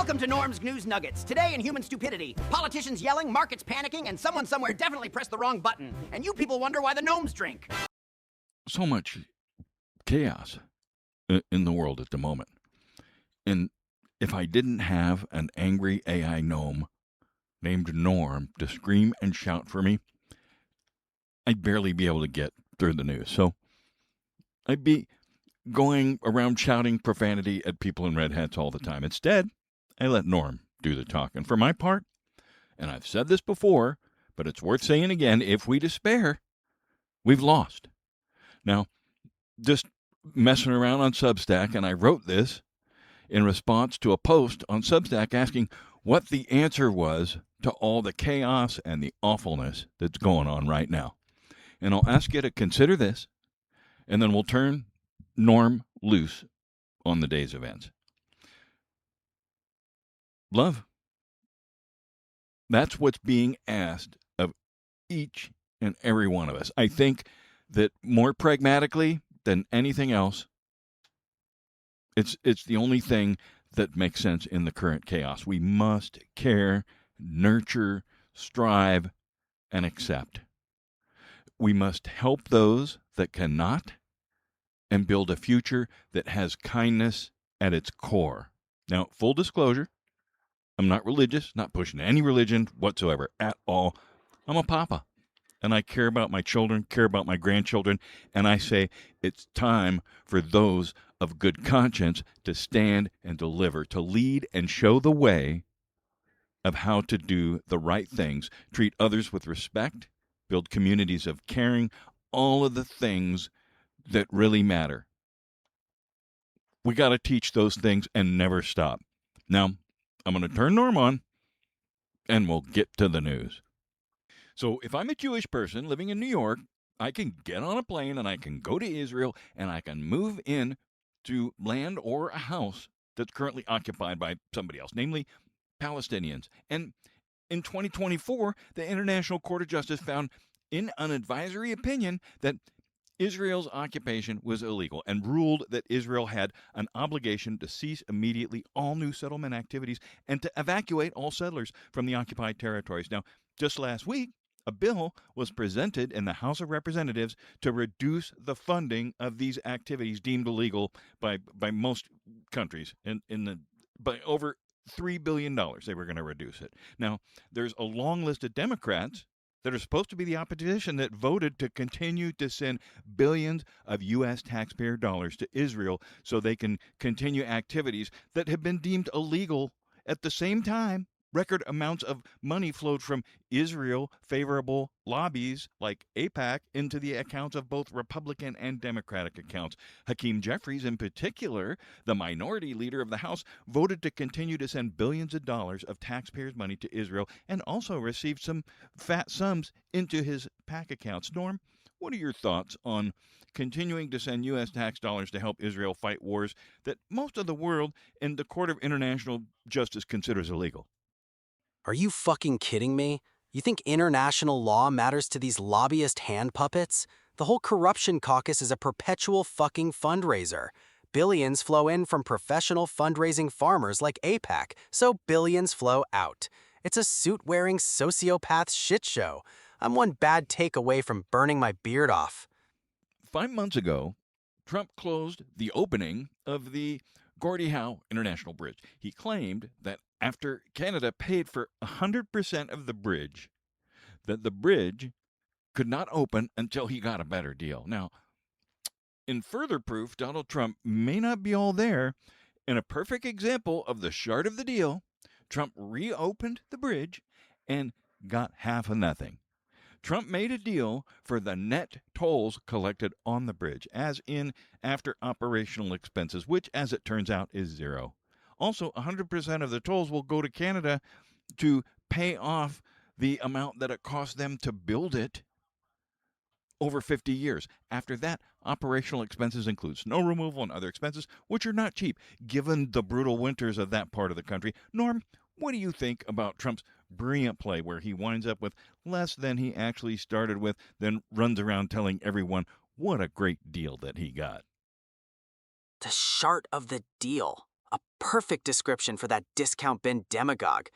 Welcome to Gnomes Gnuggets Nuggets. Today in human stupidity, politicians yelling, markets panicking, and someone somewhere definitely pressed the wrong button. And you people wonder why the gnomes drink. So much chaos in the world at the moment. And if I didn't have an angry AI gnome named Gnorm to scream and shout for me, I'd barely be able to get through the news. So I'd be going around shouting profanity at people in red hats all the time. Instead, I let Gnorm do the talking. For my part, and I've said this before, but it's worth saying again, if we despair, we've lost. Now, just messing around on Substack, and I wrote this in response to a post on Substack asking what the answer was to all the chaos and the awfulness that's going on right now. And I'll ask you to consider this, and then we'll turn Gnorm loose on the day's events. Love. That's what's being asked of each and every one of us. I think that more pragmatically than anything else, it's the only thing that makes sense in the current chaos. We must care, nurture, strive, and accept. We must help those that cannot and build a future that has kindness at its core. Now, full disclosure, I'm not religious, not pushing any religion whatsoever at all. I'm a papa, and I care about my children, care about my grandchildren, and I say it's time for those of good conscience to stand and deliver, to lead and show the way of how to do the right things, treat others with respect, build communities of caring, all of the things that really matter. We got to teach those things and never stop. Now, I'm going to turn Gnorm on, and we'll get to the news. So if I'm a Jewish person living in New York, I can get on a plane and I can go to Israel and I can move in to land or a house that's currently occupied by somebody else, namely Palestinians. And in 2024, the International Court of Justice found in an advisory opinion that Israel's occupation was illegal and ruled that Israel had an obligation to cease immediately all new settlement activities and to evacuate all settlers from the occupied territories. Now, just last week, a bill was presented in the House of Representatives to reduce the funding of these activities deemed illegal by most countries by over $3 billion. They were going to reduce it. Now, there's a long list of Democrats that are supposed to be the opposition that voted to continue to send billions of U.S. taxpayer dollars to Israel so they can continue activities that have been deemed illegal. At the same time, record amounts of money flowed from Israel favorable lobbies like AIPAC into the accounts of both Republican and Democratic accounts. Hakeem Jeffries, in particular, the minority leader of the House, voted to continue to send billions of dollars of taxpayers' money to Israel and also received some fat sums into his PAC accounts. Norm, what are your thoughts on continuing to send U.S. tax dollars to help Israel fight wars that most of the world and the Court of International Justice considers illegal? Are you fucking kidding me? You think international law matters to these lobbyist hand puppets? The whole corruption caucus is a perpetual fucking fundraiser. Billions flow in from professional fundraising farmers like AIPAC, so billions flow out. It's a suit-wearing sociopath shit show. I'm one bad take away from burning my beard off. 5 months ago, Trump closed the opening of the Gordie Howe International Bridge. He claimed that after Canada paid for 100% of the bridge, that the bridge could not open until he got a better deal. Now, in further proof, Donald Trump may not be all there. In a perfect example of the Shart of the deal, Trump reopened the bridge and got half of nothing. Trump made a deal for the net tolls collected on the bridge, as in after operational expenses, which, as it turns out, is zero. Also, 100% of the tolls will go to Canada to pay off the amount that it cost them to build it over 50 years. After that, operational expenses include snow removal and other expenses, which are not cheap, given the brutal winters of that part of the country. Norm, what do you think about Trump's brilliant play where he winds up with less than he actually started with, then runs around telling everyone what a great deal that he got? The Shart of the deal. A perfect description for that discount bin demagogue.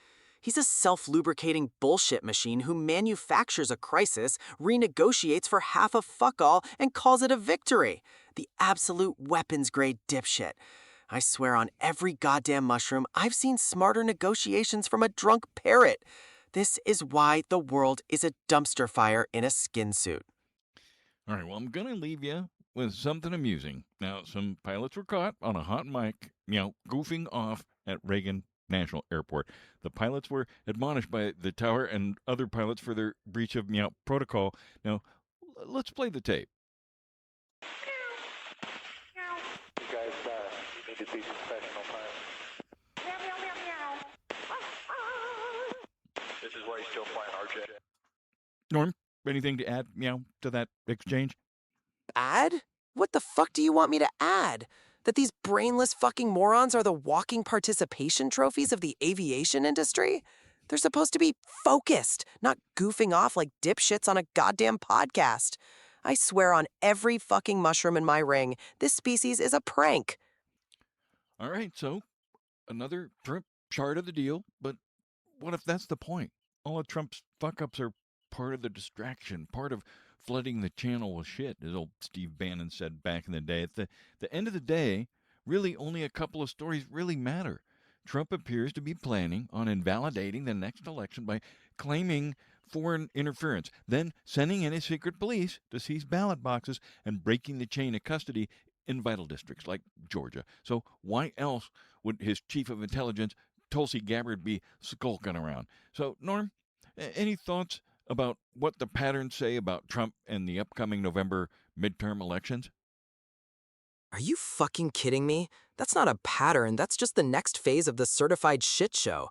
He's a self-lubricating bullshit machine who manufactures a crisis, renegotiates for half a fuck all, and calls it a victory. The absolute weapons-grade dipshit. I swear on every goddamn mushroom, I've seen smarter negotiations from a drunk parrot. This is why the world is a dumpster fire in a skin suit. All right, well, I'm going to leave you with something amusing. Now, some pilots were caught on a hot mic, goofing off at Reagan National Airport. The pilots were admonished by the tower and other pilots for their breach of protocol. Now, let's play the tape. You guys need to be professional pilots. Meow, meow, meow, meow. This is why you're still flying RJ. Norm, anything to add, to that exchange? Add? What the fuck do you want me to add? That these brainless fucking morons are the walking participation trophies of the aviation industry? They're supposed to be focused, not goofing off like dipshits on a goddamn podcast. I swear on every fucking mushroom in my ring, this species is a prank. All right, so another Trump chart of the deal, but what if that's the point? All of Trump's fuck-ups are part of the distraction, part of flooding the channel with shit, as old Steve Bannon said back in the day. At the end of the day, really only a couple of stories really matter. Trump appears to be planning on invalidating the next election by claiming foreign interference, then sending in his secret police to seize ballot boxes and breaking the chain of custody in vital districts like Georgia. So why else would his chief of intelligence, Tulsi Gabbard, be skulking around? So, Norm, any thoughts about what the patterns say about Trump and the upcoming November midterm elections? Are you fucking kidding me? That's not a pattern, that's just the next phase of the certified shit show.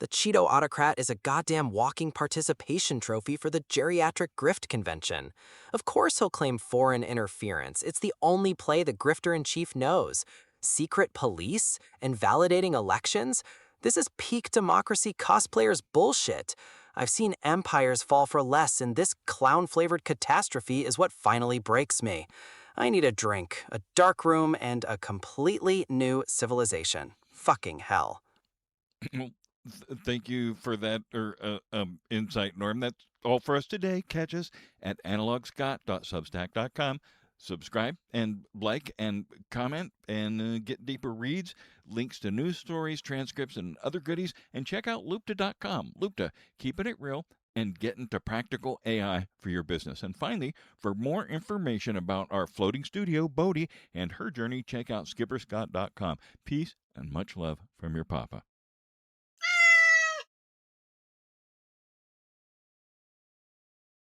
The Cheeto autocrat is a goddamn walking participation trophy for the geriatric grift convention. Of course he'll claim foreign interference. It's the only play the grifter-in-chief knows. Secret police? Invalidating elections? This is peak democracy cosplayers bullshit. I've seen empires fall for less, and this clown-flavored catastrophe is what finally breaks me. I need a drink, a dark room, and a completely new civilization. Fucking hell. Well, thank you for that insight, Norm. That's all for us today. Catch us at analogscott.substack.com. Subscribe and like and comment and get deeper reads, links to news stories, transcripts, and other goodies. And check out Lupta.com. Lupta, keeping it real and getting to practical AI for your business. And finally, for more information about our floating studio, Bodhi, and her journey, check out skipperscott.com. Peace and much love from your papa.